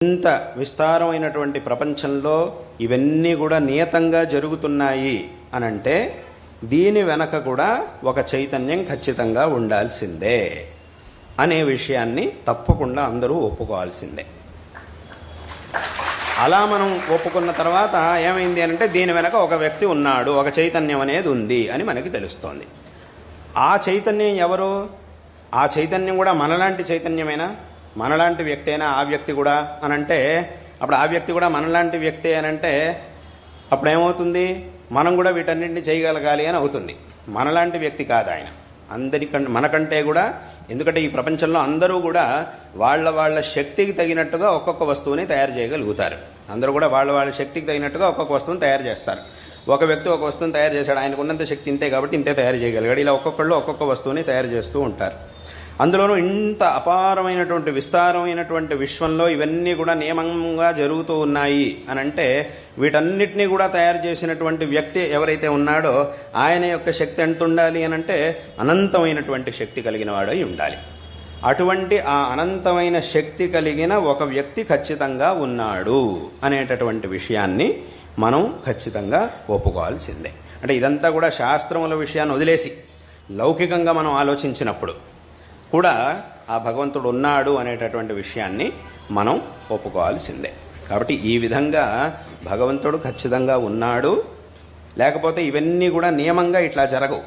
ఇంత విస్తారమైనటువంటి ప్రపంచంలో ఇవన్నీ కూడా నియతంగా జరుగుతున్నాయి అనంటే దీని వెనక కూడా ఒక చైతన్యం ఖచ్చితంగా ఉండాల్సిందే అనే విషయాన్ని తప్పకుండా అందరూ ఒప్పుకోవాల్సిందే. అలా మనం ఒప్పుకున్న తర్వాత ఏమైంది అంటే దీని వెనక ఒక వ్యక్తి ఉన్నాడు, ఒక చైతన్యం అనేది ఉంది అని మనకి తెలుస్తోంది. ఆ చైతన్యం ఎవరు? ఆ చైతన్యం కూడా మనలాంటి చైతన్యమేనా? మనలాంటి వ్యక్తి అయినా ఆ వ్యక్తి కూడా అనంటే అప్పుడు ఆ వ్యక్తి కూడా మనలాంటి వ్యక్తి అనంటే అప్పుడు ఏమవుతుంది? మనం కూడా వీటన్నింటినీ చేయగలగాలి అని అవుతుంది. మనలాంటి వ్యక్తి కాదు ఆయన, అందరికంటే మనకంటే కూడా. ఎందుకంటే ఈ ప్రపంచంలో అందరూ కూడా వాళ్ళ శక్తికి తగినట్టుగా ఒక్కొక్క వస్తువుని తయారు చేయగలుగుతారు. అందరూ కూడా వాళ్ళ శక్తికి తగినట్టుగా ఒక్కొక్క వస్తువుని తయారు చేస్తారు. ఒక వ్యక్తి ఒక వస్తువుని తయారు చేశాడు, ఆయనకు ఉన్నంత శక్తి ఇంతే కాబట్టి ఇంతే తయారు చేయగలిగాడు. ఇలా ఒక్కొక్కళ్ళు ఒక్కొక్క వస్తువుని తయారు చేస్తూ ఉంటారు. అందులోనూ ఇంత అపారమైనటువంటి విస్తారమైనటువంటి విశ్వంలో ఇవన్నీ కూడా నియమంగా జరుగుతూ ఉన్నాయి అనంటే వీటన్నిటినీ కూడా తయారు చేసినటువంటి వ్యక్తి ఎవరైతే ఉన్నాడో ఆయన యొక్క శక్తి ఎంత ఉండాలి అనంటే అనంతమైనటువంటి శక్తి కలిగిన వాడై ఉండాలి. అటువంటి ఆ అనంతమైన శక్తి కలిగిన ఒక వ్యక్తి ఖచ్చితంగా ఉన్నాడు అనేటటువంటి విషయాన్ని మనం ఖచ్చితంగా ఒప్పుకోవాల్సిందే. అంటే ఇదంతా కూడా శాస్త్రముల విషయాన్ని వదిలేసి లౌకికంగా మనం ఆలోచించినప్పుడు కూడా ఆ భగవంతుడు ఉన్నాడు అనేటటువంటి విషయాన్ని మనం ఒప్పుకోవాల్సిందే. కాబట్టి ఈ విధంగా భగవంతుడు ఖచ్చితంగా ఉన్నాడు, లేకపోతే ఇవన్నీ కూడా నియమంగా ఇట్లా జరగవు.